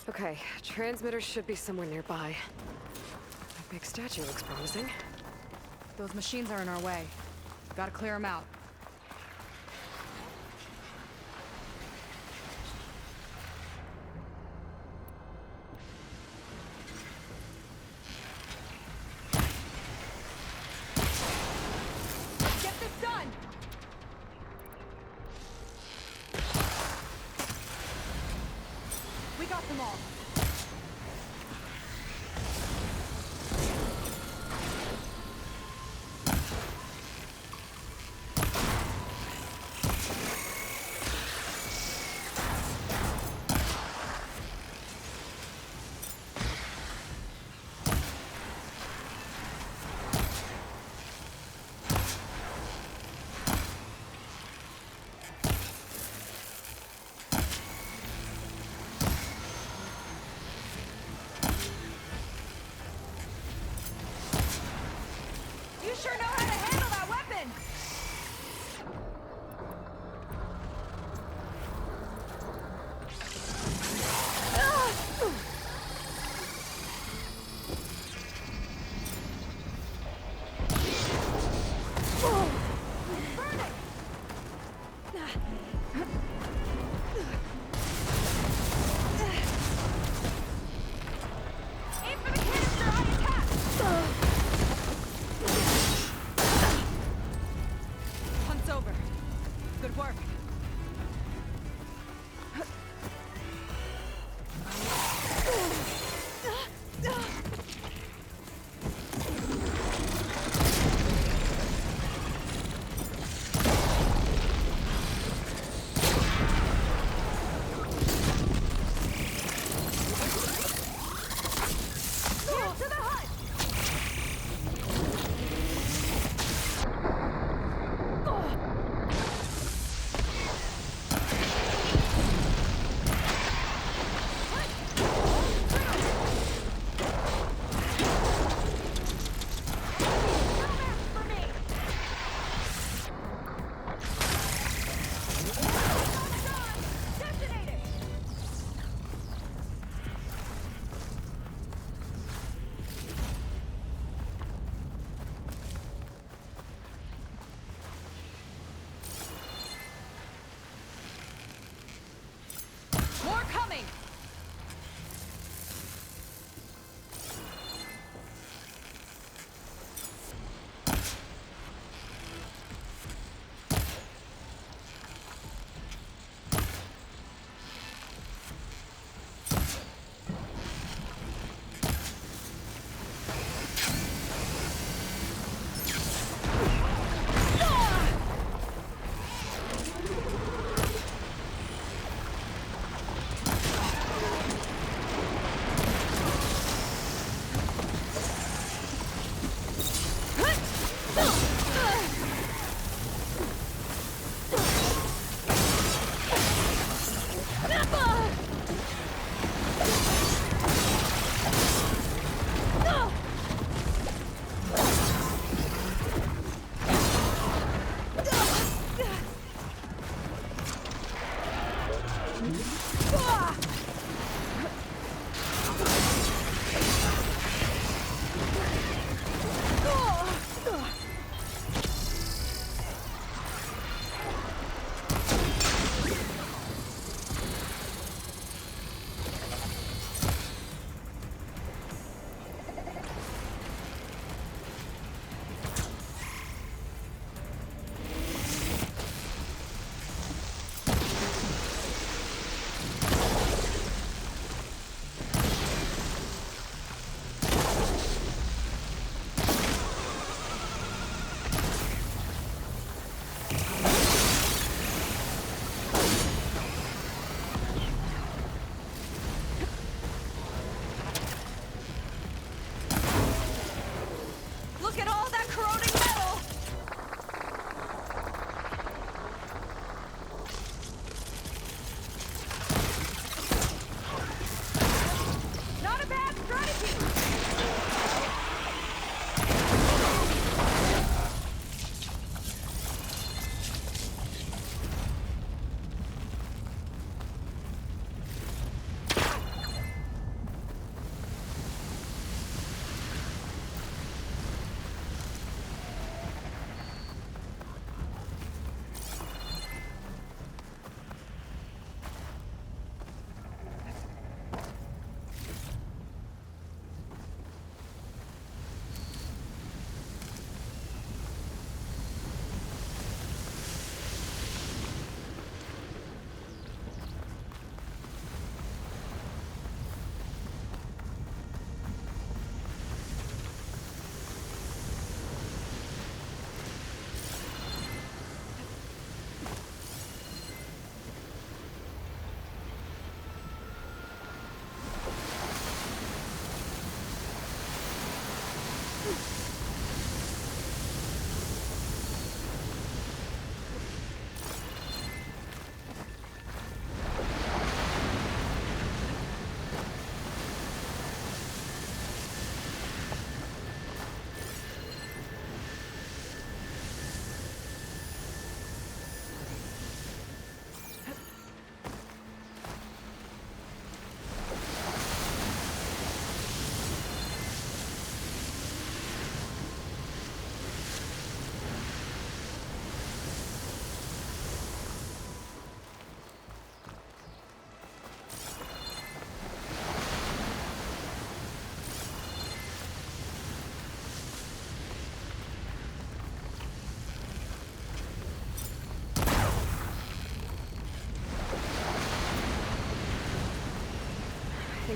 Okay, transmitter should be somewhere nearby. That big statue looks promising. Those machines are in our way. Gotta clear them out. Get this done! We got them all.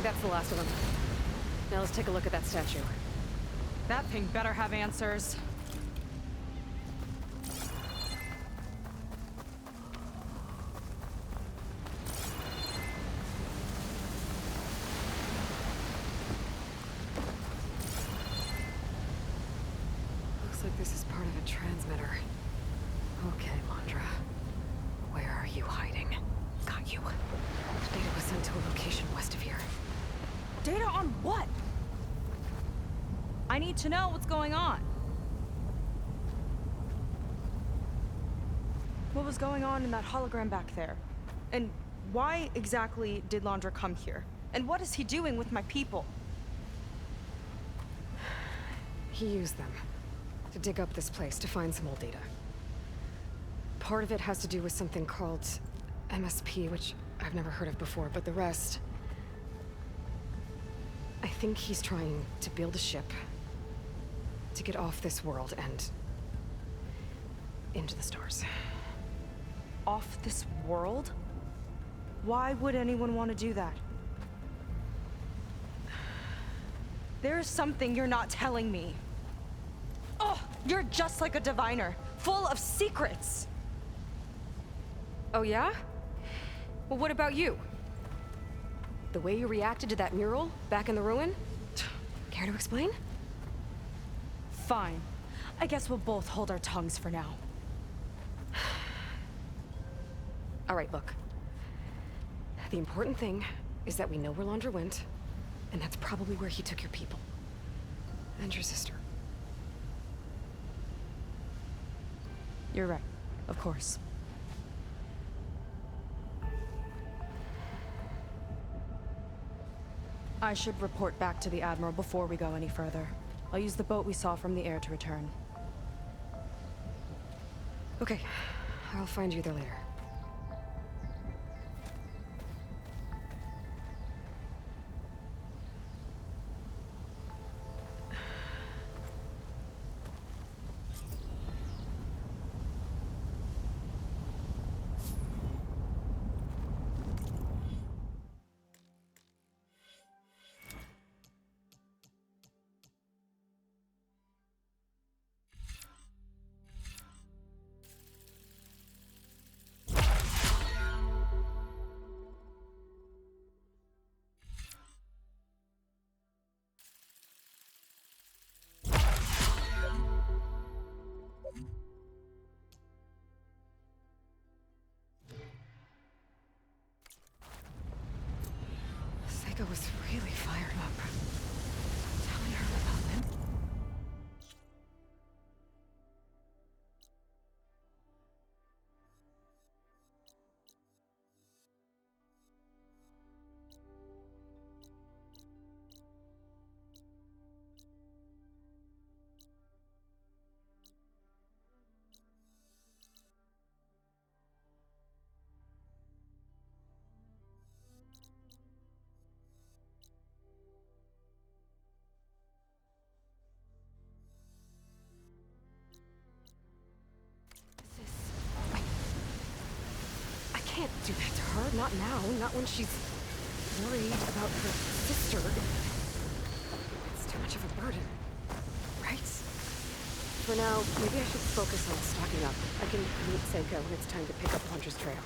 think that's the last of them. Now let's take a look at that statue. That thing better have answers. Looks like this is part of a transmitter. Okay, Londra. Where are you hiding? Got you. Data was sent to a location west of here. Data on what? I need to know what's going on. What was going on in that hologram back there? And why exactly did Landra come here? And what is he doing with my people? He used them to dig up this place to find some old data. Part of it has to do with something called MSP, which I've never heard of before, but the rest... I think he's trying to build a ship to get off this world and into the stars. Off this world? Why would anyone want to do that? There's something you're not telling me. Oh, you're just like a diviner, full of secrets. Oh yeah? Well, what about you? The way you reacted to that mural back in the ruin? Care to explain? Fine. I guess we'll both hold our tongues for now. All right, look. The important thing is that we know where Londra went, and that's probably where he took your people. And your sister. You're right. Of course. I should report back to the Admiral before we go any further. I'll use the boat we saw from the air to return. Okay. I'll find you there later. Seika was really fired up. Telling her about him. I can't do that to her. Not now. Not when she's worried about her sister. It's too much of a burden. Right? For now, maybe I should focus on stocking up. I can meet Seika when it's time to pick up Hunter's trail.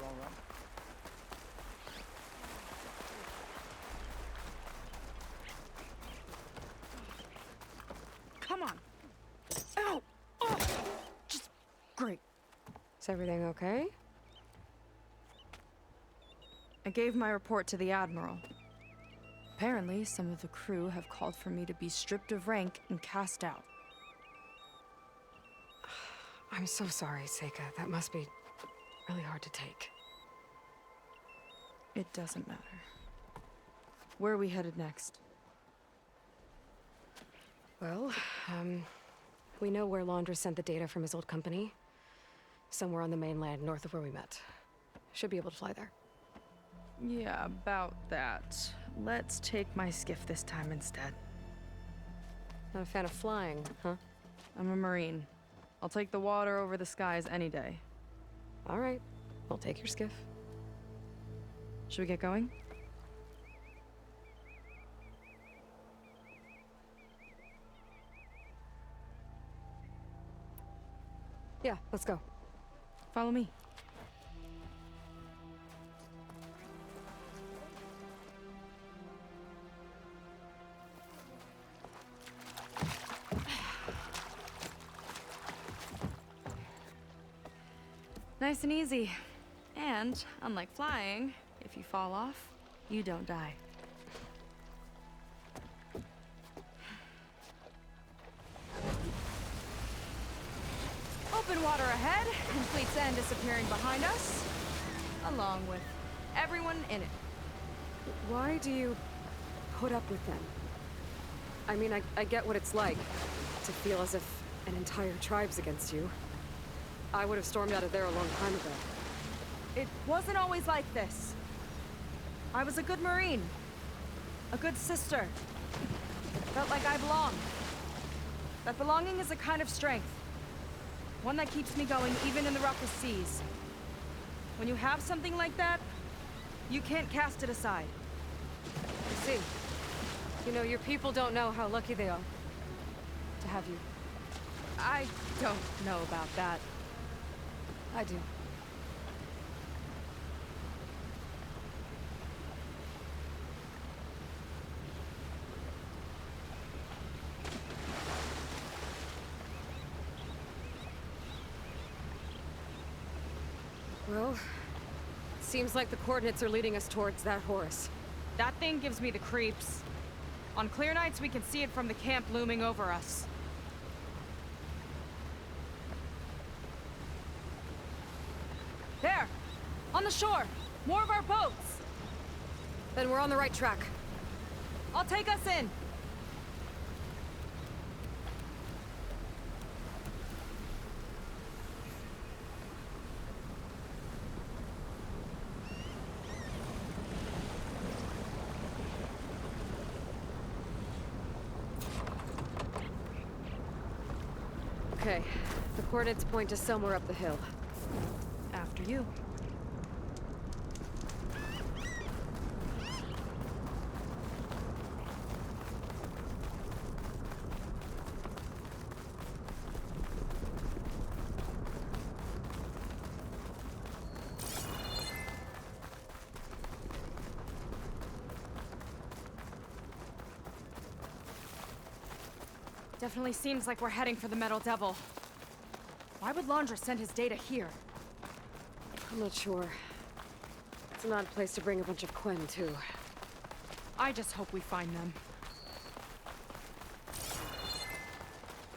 wrong one. Come on. Ow! Oh! Just great. Is everything okay? I gave my report to the Admiral. Apparently, some of the crew have called for me to be stripped of rank and cast out. I'm so sorry, Seika. That must be really hard to take. It doesn't matter. Where are we headed next? Well, we know where Laundra sent the data from his old company. Somewhere on the mainland, north of where we met. Should be able to fly there. Yeah, about that. Let's take my skiff this time instead. Not a fan of flying, huh? I'm a Marine. I'll take the water over the skies any day. All right, I'll take your skiff. Should we get going? Yeah, let's go. Follow me. Nice and easy. And, unlike flying, if you fall off, you don't die. Open water ahead, and Fleet's End disappearing behind us, along with everyone in it. Why do you put up with them? I mean, I get what it's like to feel as if an entire tribe's against you. I would have stormed out of there a long time ago. It wasn't always like this. I was a good Marine. A good sister. Felt like I belonged. That belonging is a kind of strength. One that keeps me going even in the roughest seas. When you have something like that, you can't cast it aside. You see, you know, your people don't know how lucky they are to have you. I don't know about that. I do. Well, seems like the coordinates are leading us towards that Horus. That thing gives me the creeps. On clear nights, we can see it from the camp looming over us. There! On the shore! More of our boats! Then we're on the right track. I'll take us in! Okay, the coordinates point to somewhere up the hill. After you. Definitely seems like we're heading for the Metal Devil. Why would Laundra send his data here? I'm not sure. It's an odd place to bring a bunch of Quen, too. I just hope we find them.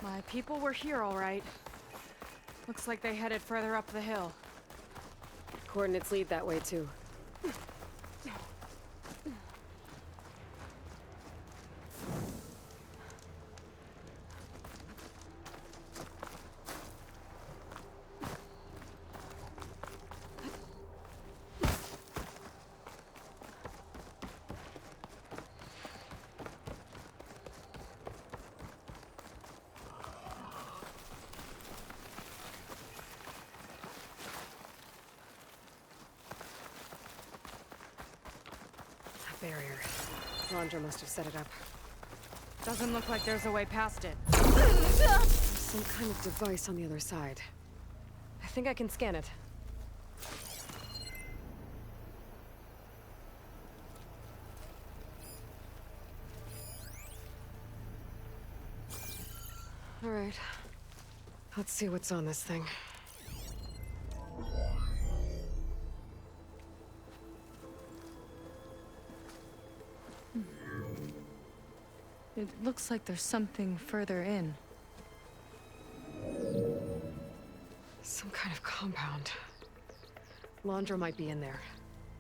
My people were here, all right. Looks like they headed further up the hill. Coordinates lead that way, too. Barrier. Laundra must have set it up. Doesn't look like there's a way past it. Some kind of device on the other side. I think I can scan it. All right. Let's see what's on this thing. It looks like there's something further in. Some kind of compound. Laundra might be in there.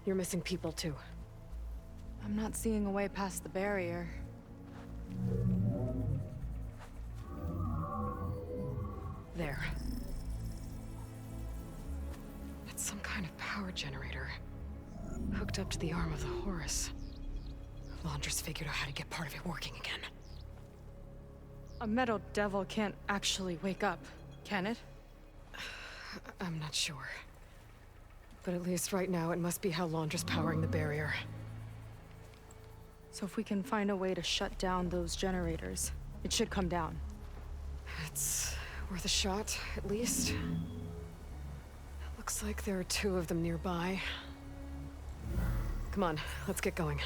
You're missing people too. I'm not seeing a way past the barrier. There. It's some kind of power generator. Hooked up to the arm of the Horus. Laundra's figured out how to get part of it working again. A metal devil can't actually wake up, can it? I'm not sure. But at least right now, it must be how Laundra's powering the barrier. So if we can find a way to shut down those generators, it should come down. It's worth a shot, at least. Looks like there are 2 of them nearby. Come on, let's get going.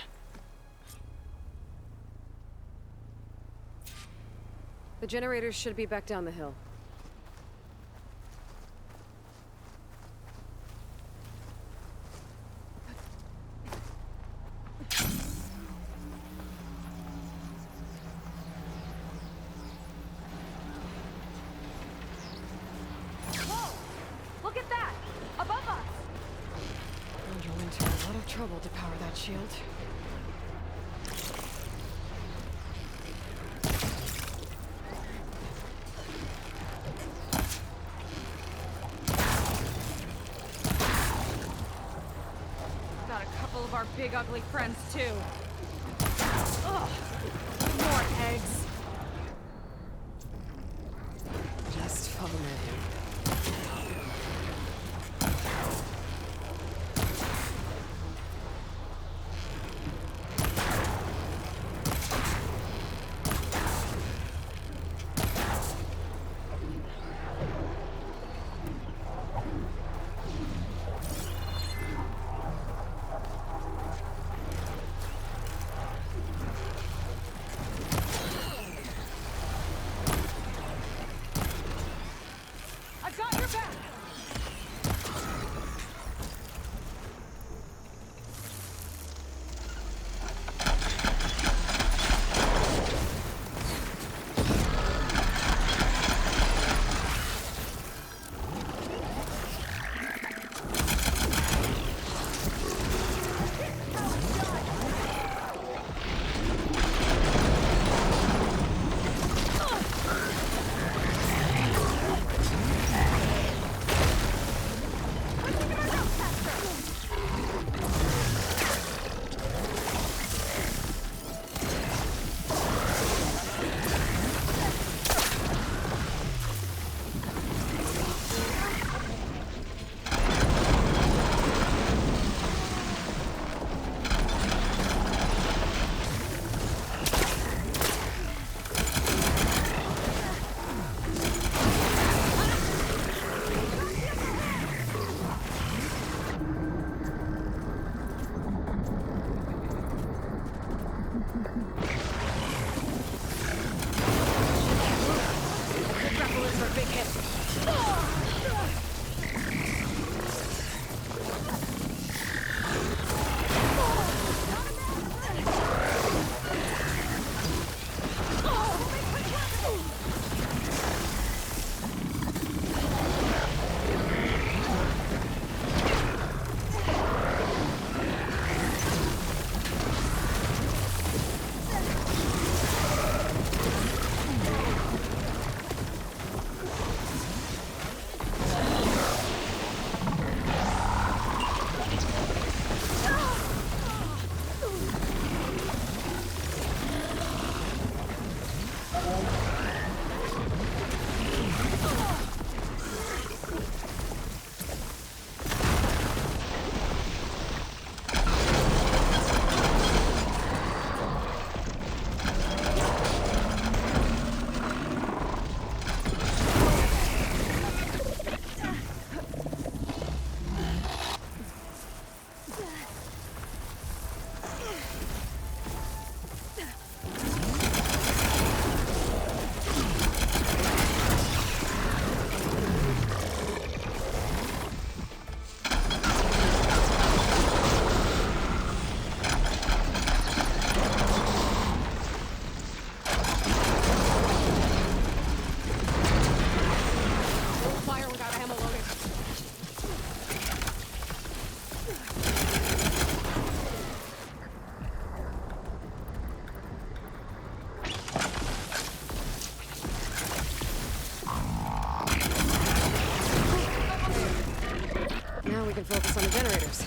The generators should be back down the hill. Whoa! Look at that! Above us! Laundra went to a lot of trouble to power that shield. Got a couple of our big ugly friends too. Ugh! More eggs. Just follow me. us on the generators.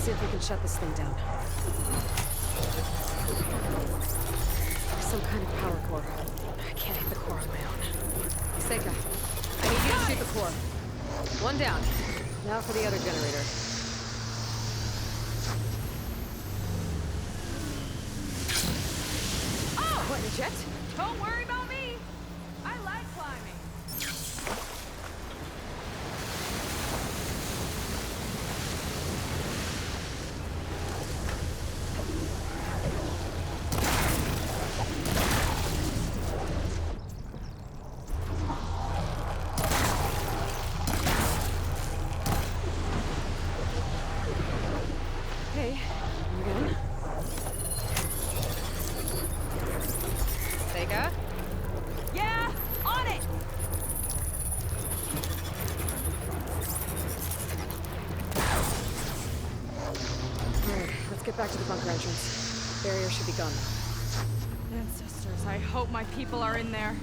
See if we can shut this thing down. Some kind of power core. I can't hit the core on my own. Seika, I need you to shoot the core. One down. Now for the other generator. Oh! What, in a jet? Don't worry about me. I like climbing. Okay, I'm good. Seika? Yeah, on it. Alright, let's get back to the bunker entrance. Barrier should be gone. Ancestors, I hope my people are in there.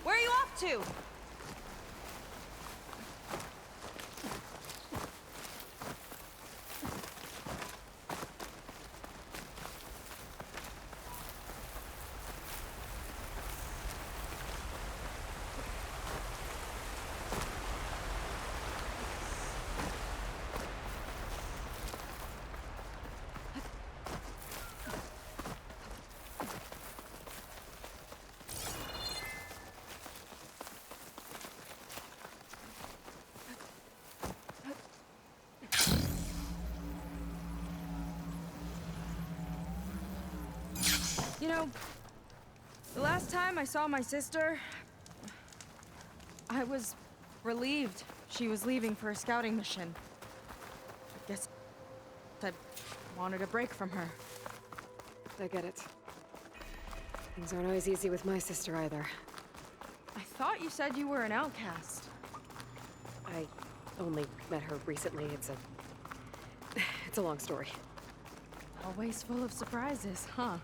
Where are you off to? You know, the last time I saw my sister, I was relieved she was leaving for a scouting mission. I guess I wanted a break from her. I get it. Things aren't always easy with my sister either. I thought you said you were an outcast. I only met her recently. It's a long story. Always full of surprises, huh?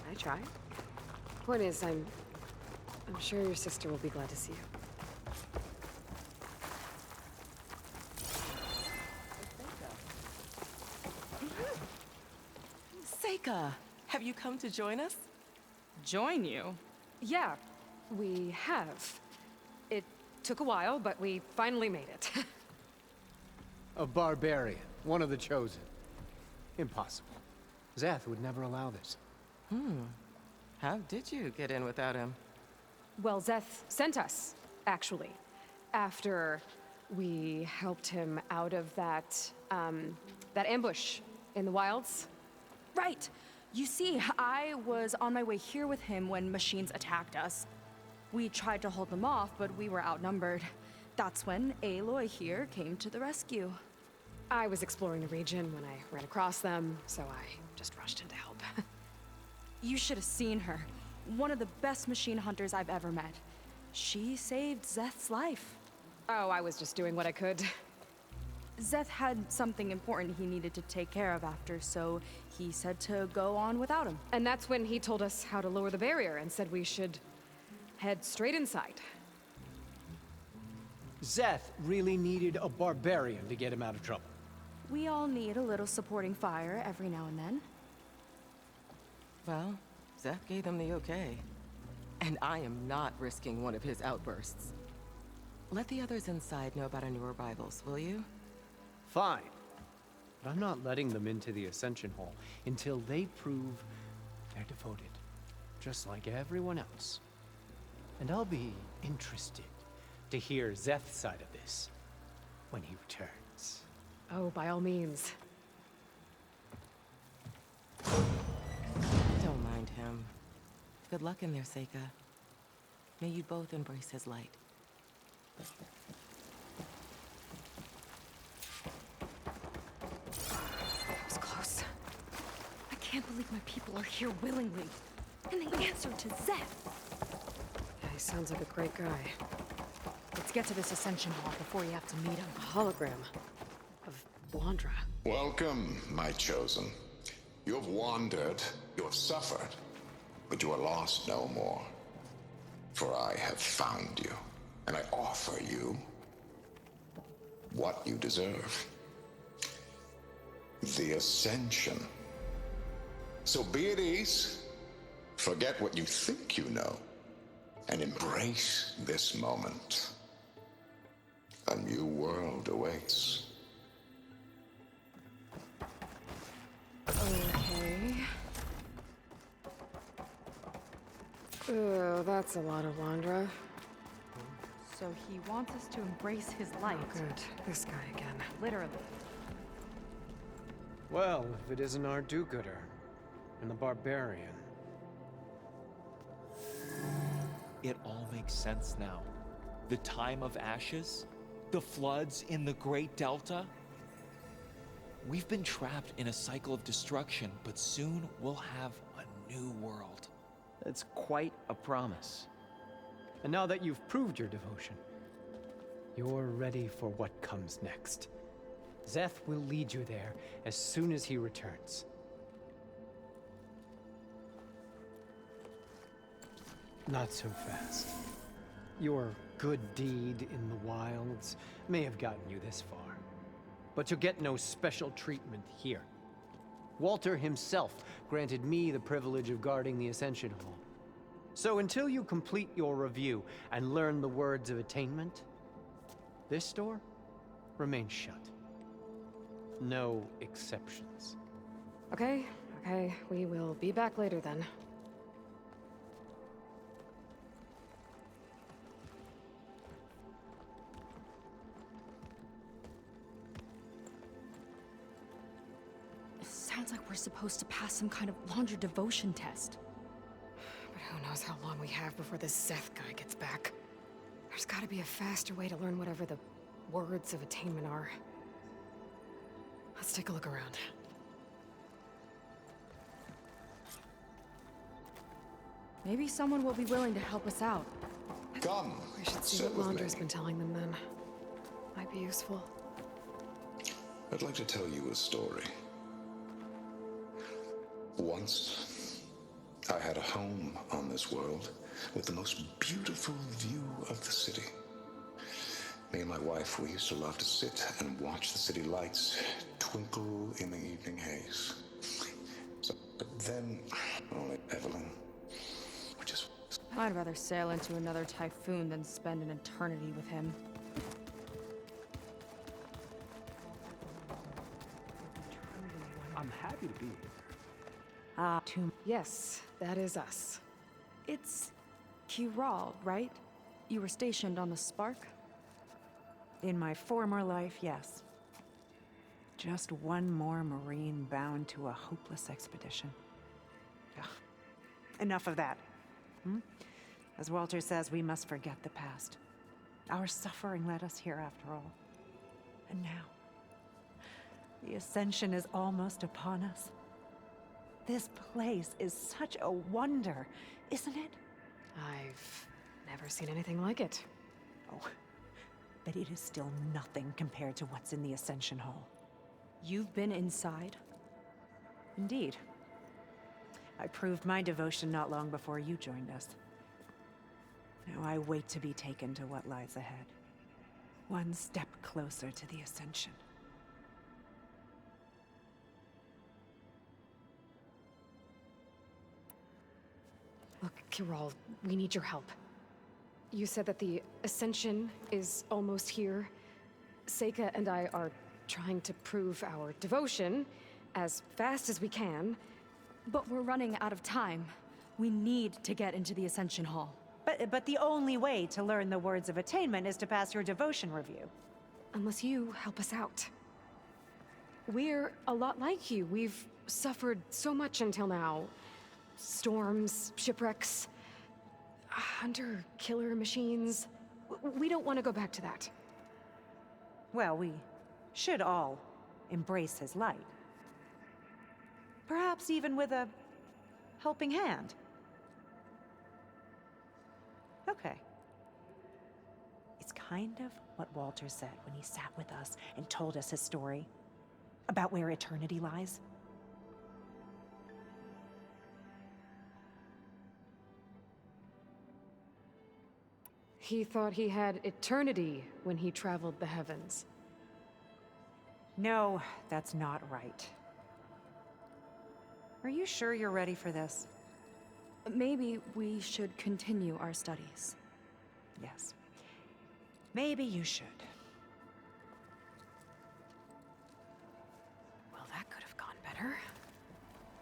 I try. Point is, I'm sure your sister will be glad to see you. Seika, have you come to join us? Join you? Yeah, we have. It took a while, but we finally made it. A barbarian, one of the chosen. Impossible. Zeth would never allow this. How did you get in without him? Well, Zeth sent us, actually. After we helped him out of that ambush in the wilds. Right! You see, I was on my way here with him when machines attacked us. We tried to hold them off, but we were outnumbered. That's when Aloy here came to the rescue. I was exploring the region when I ran across them, so I just rushed in to help. You should have seen her. One of the best machine hunters I've ever met. She saved Zeth's life. Oh, I was just doing what I could. Zeth had something important he needed to take care of after, so he said to go on without him. And that's when he told us how to lower the barrier and said we should head straight inside. Zeth really needed a barbarian to get him out of trouble. We all need a little supporting fire every now and then. Well, Zeth gave them the okay. And I am not risking one of his outbursts. Let the others inside know about our new arrivals, will you? Fine. But I'm not letting them into the Ascension Hall until they prove they're devoted. Just like everyone else. And I'll be interested to hear Zeth's side of this when he returns. Oh, by all means. Don't mind him. Good luck in there, Seika. May you both embrace his light. That was close. I can't believe my people are here willingly. And they answered to Zeth. Yeah, he sounds like a great guy. Let's get to this Ascension Hall before you have to meet him. A hologram of Blandra. Welcome, my chosen. You have wandered, you have suffered, but you are lost no more. For I have found you, and I offer you what you deserve. The Ascension. So be at ease, forget what you think you know, and embrace this moment. A new world awaits. Okay. Oh, that's a lot of Blandra. So he wants us to embrace his light. Oh, good. This guy again. Literally. Well, if it isn't our do-gooder and the barbarian. It all makes sense now. The time of ashes, the floods in the Great Delta. We've been trapped in a cycle of destruction, but soon we'll have a new world. It's quite a promise. And now that you've proved your devotion, you're ready for what comes next. Zeth will lead you there as soon as he returns. Not so fast. Your good deed in the wilds may have gotten you this far, but you'll get no special treatment here. Walter himself granted me the privilege of guarding the Ascension Hall. So until you complete your review and learn the words of attainment, this door remains shut. No exceptions. Okay, we will be back later then. Sounds like we're supposed to pass some kind of Blandra devotion test. But who knows how long we have before this Zeth guy gets back. There's gotta be a faster way to learn whatever the words of attainment are. Let's take a look around. Maybe someone will be willing to help us out. Come, We should see sit what with Blandra's me. been telling them then. Might be useful. I'd like to tell you a story. Once, I had a home on this world with the most beautiful view of the city. Me and my wife, we used to love to sit and watch the city lights twinkle in the evening haze. But then, only Evelyn, we just... I'd rather sail into another typhoon than spend an eternity with him. I'm happy to be here. Yes, that is us. It's Kiral, right? You were stationed on the Spark? In my former life, yes. Just one more Marine bound to a hopeless expedition. Ugh. Enough of that. As Walter says, we must forget the past. Our suffering led us here after all. And now, the Ascension is almost upon us. This place is such a wonder, isn't it? I've never seen anything like it. Oh, but it is still nothing compared to what's in the Ascension Hall. You've been inside? Indeed. I proved my devotion not long before you joined us. Now I wait to be taken to what lies ahead. One step closer to the Ascension. Look, Kirol, we need your help. You said that the Ascension is almost here. Seika and I are trying to prove our devotion as fast as we can. But we're running out of time. We need to get into the Ascension Hall. But the only way to learn the words of attainment is to pass your devotion review. Unless you help us out. We're a lot like you. We've suffered so much until now. Storms, shipwrecks, hunter-killer machines. We don't want to go back to that. Well, we should all embrace his light. Perhaps even with a helping hand. Okay. It's kind of what Walter said when he sat with us and told us his story about where eternity lies. He thought he had eternity when he traveled the heavens. No, that's not right. Are you sure you're ready for this? Maybe we should continue our studies. Yes. Maybe you should. Well, that could have gone better.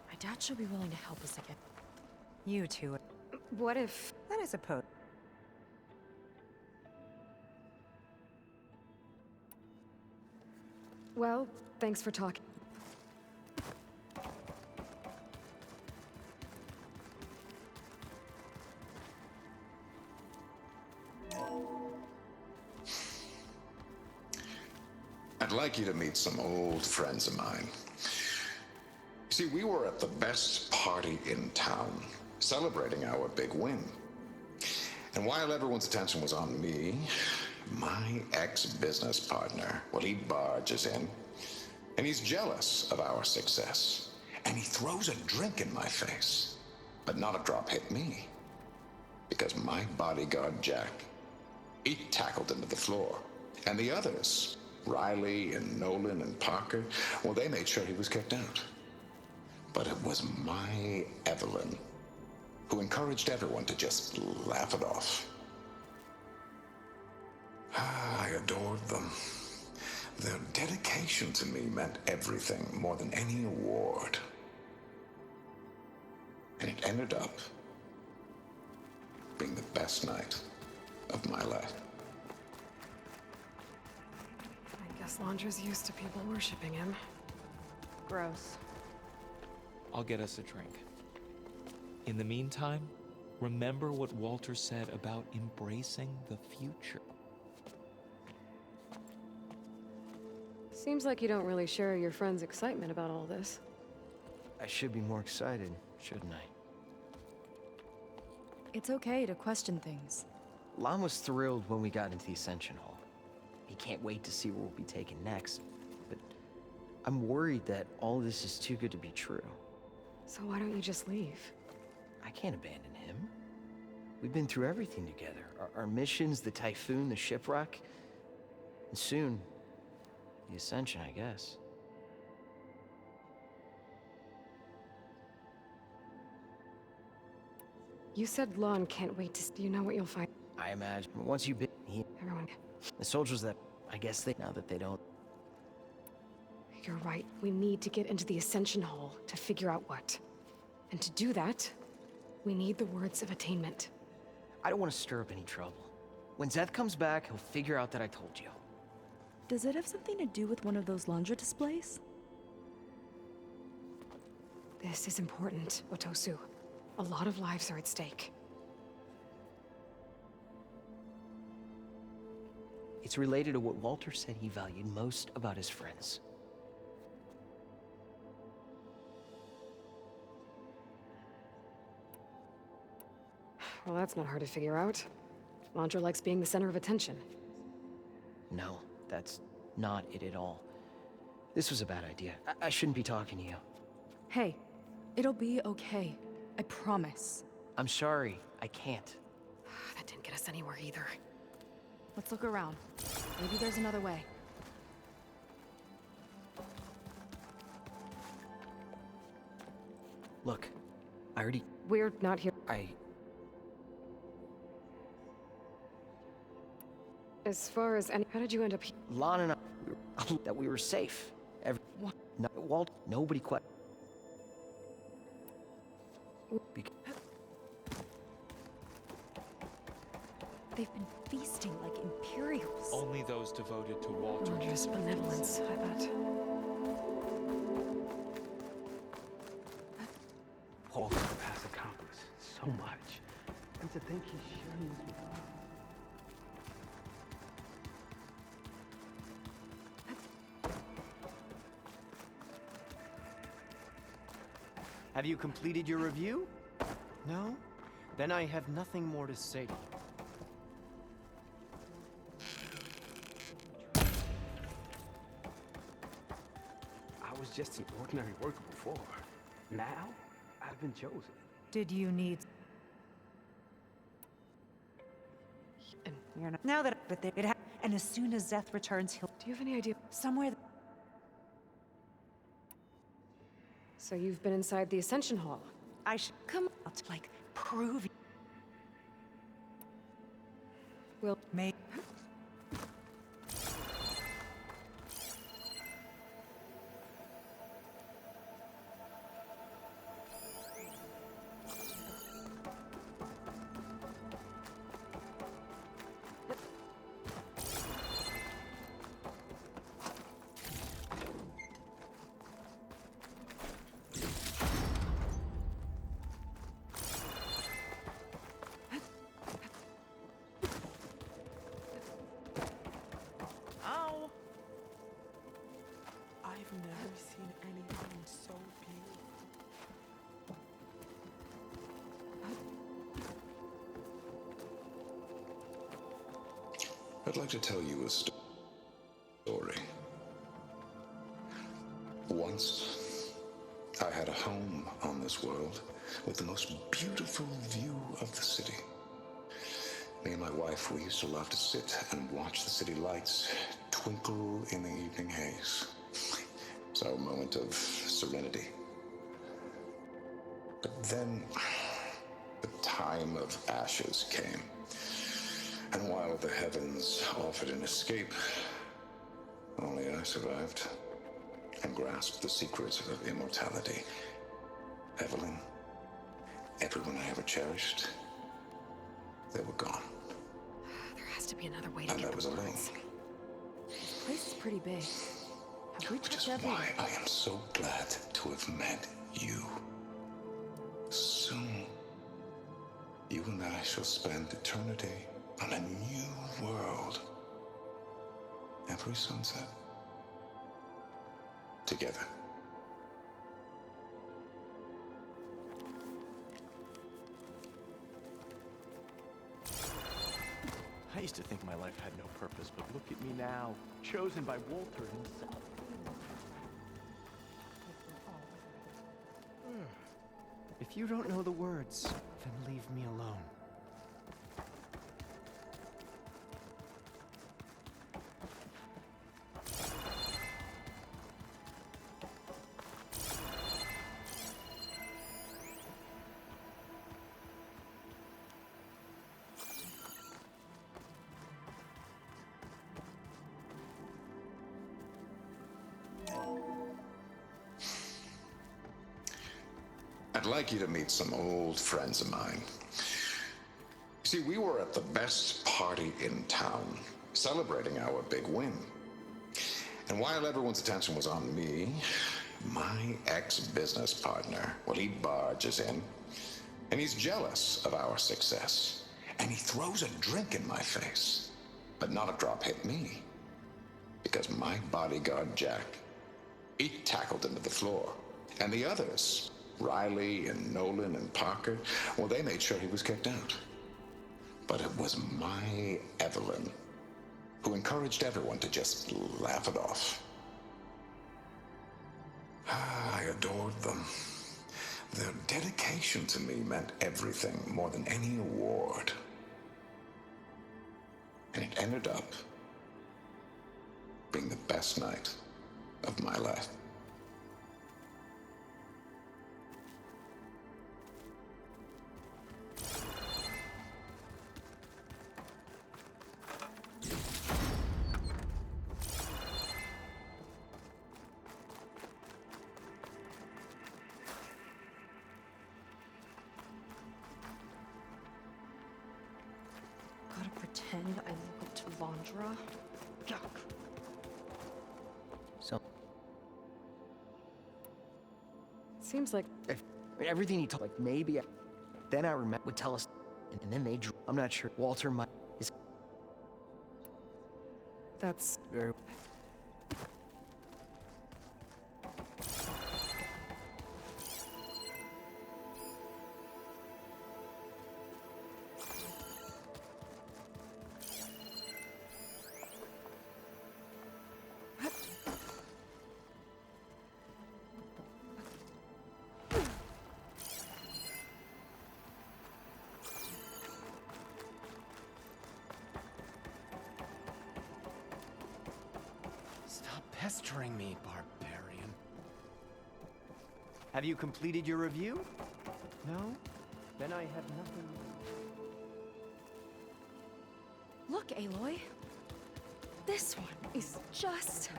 My dad should be willing to help us again. You two. What if... That I suppose. Well, thanks for talking. I'd like you to meet some old friends of mine. See, we were at the best party in town, celebrating our big win. And while everyone's attention was on me, my ex-business partner, well, he barges in, and he's jealous of our success. And he throws a drink in my face. But not a drop hit me. Because my bodyguard, Jack, he tackled him to the floor. And the others, Riley and Nolan and Parker, well, they made sure he was kicked out. But it was my Evelyn who encouraged everyone to just laugh it off. I adored them. Their dedication to me meant everything, more than any award. And it ended up being the best night of my life. I guess Londra's used to people worshipping him. Gross. I'll get us a drink. In the meantime, remember what Walter said about embracing the future. Seems like you don't really share your friend's excitement about all this. I should be more excited, shouldn't I? It's okay to question things. Lon was thrilled when we got into the Ascension Hall. He can't wait to see where we'll be taken next. But I'm worried that all this is too good to be true. So why don't you just leave? I can't abandon him. We've been through everything together. Our missions, the typhoon, the shipwreck. And soon, the Ascension, I guess. You said Lon can't wait to... Do you know what you'll find? I imagine once you've been here, Everyone... the soldiers that, I guess they, now that they don't. You're right. We need to get into the Ascension Hall to figure out what. And to do that, we need the words of attainment. I don't want to stir up any trouble. When Zeth comes back, he'll figure out that I told you. Does it have something to do with one of those laundry displays? This is important, Otosu. A lot of lives are at stake. It's related to what Walter said he valued most about his friends. Well, that's not hard to figure out. Landra likes being the center of attention. No, that's not it at all. This was a bad idea. I shouldn't be talking to you. Hey, it'll be okay. I promise. I'm sorry, I can't. That didn't get us anywhere either. Let's look around. Maybe there's another way. Look, I already... We're not here. As far as any... How did you end up here? Lon and I... that we were safe. What? No, Walt, nobody quite... They've been feasting like Imperials. Only those devoted to Walter. Just benevolence, I bet. Walter has accomplished so much. And to think he's sharing this with us. Have you completed your review? No? Then I have nothing more to say to you. I was just an ordinary worker before. Now, I've been chosen. Did you need... And You're not... Now that... But it and as soon as Zeth returns, he'll... do you have any idea? Somewhere... So you've been inside the Ascension Hall. I should come out, like, prove... Well, Make... I've never seen anything so beautiful. I'd like to tell you a story. Once, I had a home on this world with the most beautiful view of the city. Me and my wife, we used to love to sit and watch the city lights twinkle in the evening haze. It's our moment of serenity. But then, the time of ashes came. And while the heavens offered an escape, only I survived and grasped the secrets of immortality. Evelyn, everyone I ever cherished, they were gone. there has to be another way to And get I the was alone. words. This place is pretty big. Have we Which touched is everything? why I am so glad to have met you. Soon, you and I shall spend eternity on a new world. Every sunset. Together. I used to think my life had no purpose, but look at me now, chosen by Walter himself. If you don't know the words, then leave me alone. I'd like you to meet some old friends of mine. See, we were at the best party in town, celebrating our big win. And while everyone's attention was on me, my ex-business partner, well, he barges in, and he's jealous of our success. And he throws a drink in my face, but not a drop hit me. Because my bodyguard, Jack, he tackled him to the floor. And the others, Riley and Nolan and Parker, well, they made sure he was kicked out. But it was my Evelyn who encouraged everyone to just laugh it off. I adored them. Their dedication to me meant everything, more than any award. And it ended up being the best night of my life. Gotta pretend I look up to Vondra. Yuck. So, Seems like everything he told, like maybe. Then I remember would tell us, and then they drew. I'm not sure. Walter might is that's very. Stop pestering me, barbarian. Have you completed your review? No? Then I have nothing. Look, Aloy. This one is just.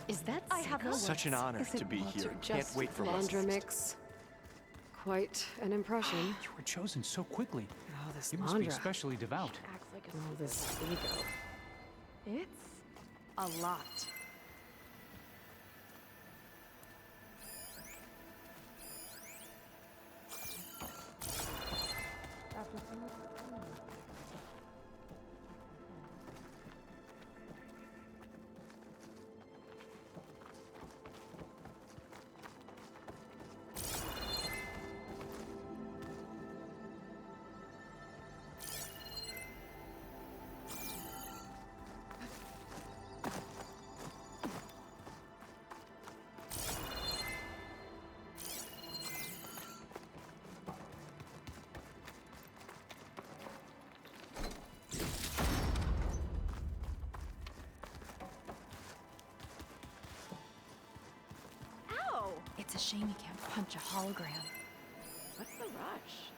Is that I have no Sika? Such an honor Is it to be Walter here. just Can't wait for Vondra what's mix? Quite an impression. You were chosen so quickly. Oh, this You must be Vondra. especially devout. Acts like a Oh, this ego. It's a lot. Ow! It's a shame you can't punch a hologram. What's the rush?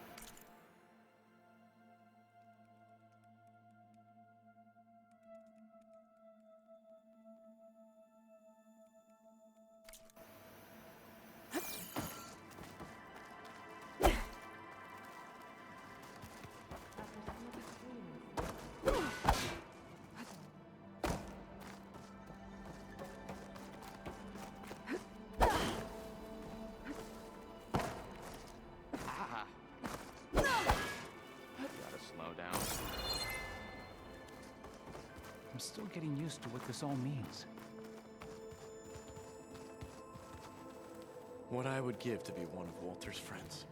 Gotta slow down. I'm still getting used to what this all means. What I would give to be one of Walter's friends.